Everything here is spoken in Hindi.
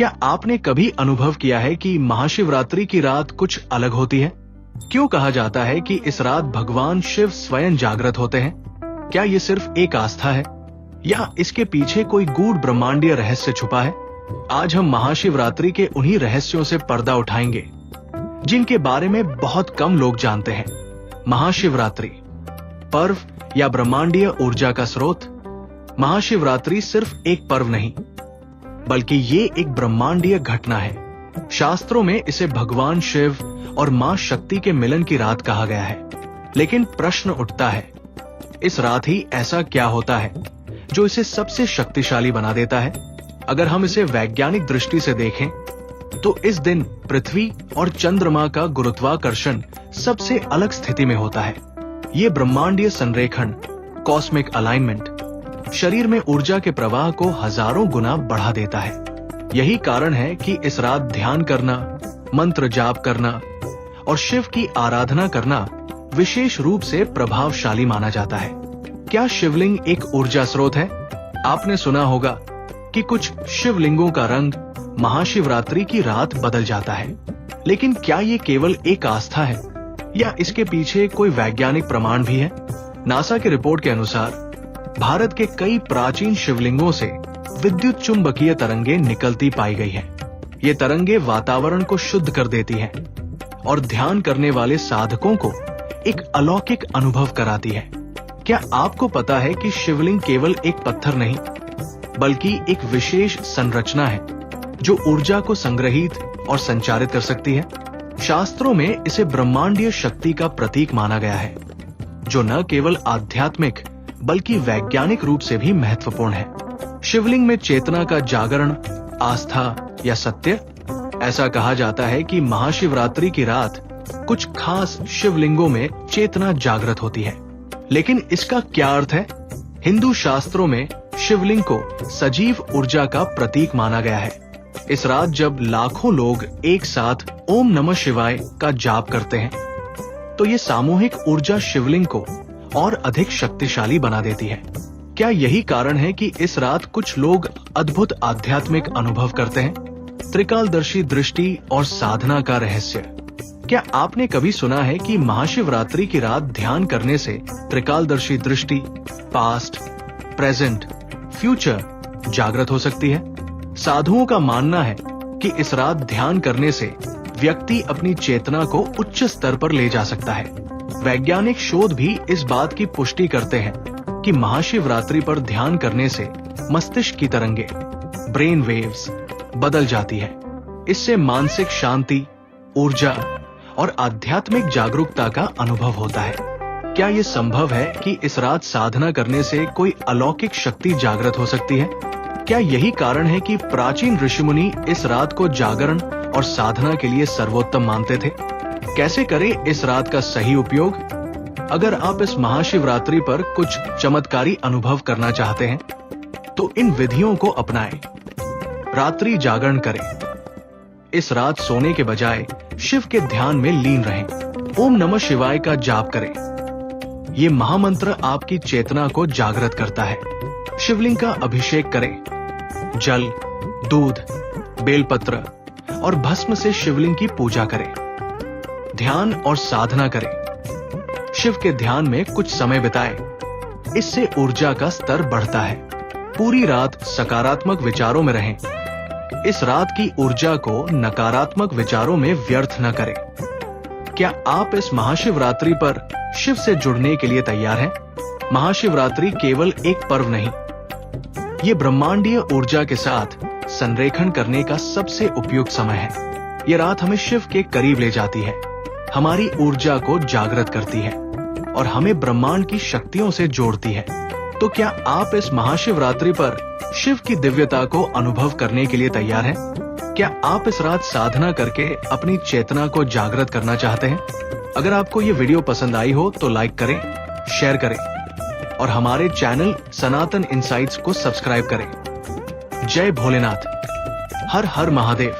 क्या आपने कभी अनुभव किया है कि महाशिवरात्रि की रात कुछ अलग होती है? क्यों कहा जाता है कि इस रात भगवान शिव स्वयं जागृत होते हैं? क्या ये सिर्फ एक आस्था है या इसके पीछे कोई गूढ़ ब्रह्मांडीय रहस्य छुपा है? आज हम महाशिवरात्रि के उन्हीं रहस्यों से पर्दा उठाएंगे जिनके बारे में बहुत कम लोग जानते हैं। महाशिवरात्रि पर्व या ब्रह्मांडीय ऊर्जा का स्रोत। महाशिवरात्रि सिर्फ एक पर्व नहीं बल्कि ये एक ब्रह्मांडीय घटना है। शास्त्रों में इसे भगवान शिव और मां शक्ति के मिलन की रात कहा गया है। लेकिन प्रश्न उठता है, इस रात ही ऐसा क्या होता है जो इसे सबसे शक्तिशाली बना देता है? अगर हम इसे वैज्ञानिक दृष्टि से देखें तो इस दिन पृथ्वी और चंद्रमा का गुरुत्वाकर्षण सबसे अलग स्थिति में होता है। ये ब्रह्मांडीय संरेखण, कॉस्मिक अलाइनमेंट, शरीर में ऊर्जा के प्रवाह को हजारों गुना बढ़ा देता है। यही कारण है कि इस रात ध्यान करना, मंत्र जाप करना और शिव की आराधना करना विशेष रूप से प्रभावशाली माना जाता है। क्या शिवलिंग एक ऊर्जा स्रोत है? आपने सुना होगा कि कुछ शिवलिंगों का रंग महाशिवरात्रि की रात बदल जाता है। लेकिन क्या ये केवल एक आस्था है या इसके पीछे कोई वैज्ञानिक प्रमाण भी है? नासा की रिपोर्ट के अनुसार भारत के कई प्राचीन शिवलिंगों से विद्युत चुंबकीय तरंगे निकलती पाई गई है। ये तरंगे वातावरण को शुद्ध कर देती हैं और ध्यान करने वाले साधकों को एक अलौकिक अनुभव कराती है। क्या आपको पता है कि शिवलिंग केवल एक पत्थर नहीं बल्कि एक विशेष संरचना है जो ऊर्जा को संग्रहित और संचारित कर सकती है? शास्त्रों में इसे ब्रह्मांडीय शक्ति का प्रतीक माना गया है जो न केवल आध्यात्मिक बल्कि वैज्ञानिक रूप से भी महत्वपूर्ण है। शिवलिंग में चेतना का जागरण, आस्था या सत्य। ऐसा कहा जाता है कि महाशिवरात्रि की रात कुछ खास शिवलिंगों में चेतना जागृत होती है। लेकिन इसका क्या अर्थ है? हिंदू शास्त्रों में शिवलिंग को सजीव ऊर्जा का प्रतीक माना गया है। इस रात जब लाखों लोग एक साथ ओम नमः शिवाय का जाप करते हैं तो ये सामूहिक ऊर्जा शिवलिंग को और अधिक शक्तिशाली बना देती है। क्या यही कारण है कि इस रात कुछ लोग अद्भुत आध्यात्मिक अनुभव करते हैं? त्रिकालदर्शी दृष्टि और साधना का रहस्य। क्या आपने कभी सुना है कि महाशिवरात्रि की रात ध्यान करने से त्रिकालदर्शी दृष्टि, पास्ट, प्रेजेंट, फ्यूचर जागृत हो सकती है? साधुओं का मानना है कि इस रात ध्यान करने से व्यक्ति अपनी चेतना को उच्च स्तर पर ले जा सकता है। वैज्ञानिक शोध भी इस बात की पुष्टि करते हैं कि महाशिवरात्रि पर ध्यान करने से मस्तिष्क की तरंगे, ब्रेन वेव्स बदल जाती है। इससे मानसिक शांति, ऊर्जा और आध्यात्मिक जागरूकता का अनुभव होता है। क्या ये संभव है कि इस रात साधना करने से कोई अलौकिक शक्ति जागृत हो सकती है? क्या यही कारण है कि प्राचीन ऋषिमुनि इस रात को जागरण और साधना के लिए सर्वोत्तम मानते थे? कैसे करें इस रात का सही उपयोग? अगर आप इस महाशिवरात्रि पर कुछ चमत्कारी अनुभव करना चाहते हैं तो इन विधियों को अपनाएं। रात्रि जागरण करें। इस रात सोने के बजाय शिव के ध्यान में लीन रहें। ओम नमः शिवाय का जाप करें। ये महामंत्र आपकी चेतना को जागृत करता है। शिवलिंग का अभिषेक करें। जल, दूध, बेलपत्र और भस्म से शिवलिंग की पूजा करें। ध्यान और साधना करें। शिव के ध्यान में कुछ समय बिताएं। इससे ऊर्जा का स्तर बढ़ता है। पूरी रात सकारात्मक विचारों में रहें। इस रात की ऊर्जा को नकारात्मक विचारों में व्यर्थ न करें। क्या आप इस महाशिवरात्रि पर शिव से जुड़ने के लिए तैयार हैं? महाशिवरात्रि केवल एक पर्व नहीं, ये ब्रह्मांडीय ऊर्जा के साथ संरेखन करने का सबसे उपयुक्त समय है। ये रात हमें शिव के करीब ले जाती है, हमारी ऊर्जा को जागृत करती है और हमें ब्रह्मांड की शक्तियों से जोड़ती है। तो क्या आप इस महाशिवरात्रि पर शिव की दिव्यता को अनुभव करने के लिए तैयार हैं? क्या आप इस रात साधना करके अपनी चेतना को जागृत करना चाहते हैं? अगर आपको ये वीडियो पसंद आई हो तो लाइक करें, शेयर करें और हमारे चैनल सनातन इनसाइट्स को सब्सक्राइब करें। जय भोलेनाथ। हर हर महादेव।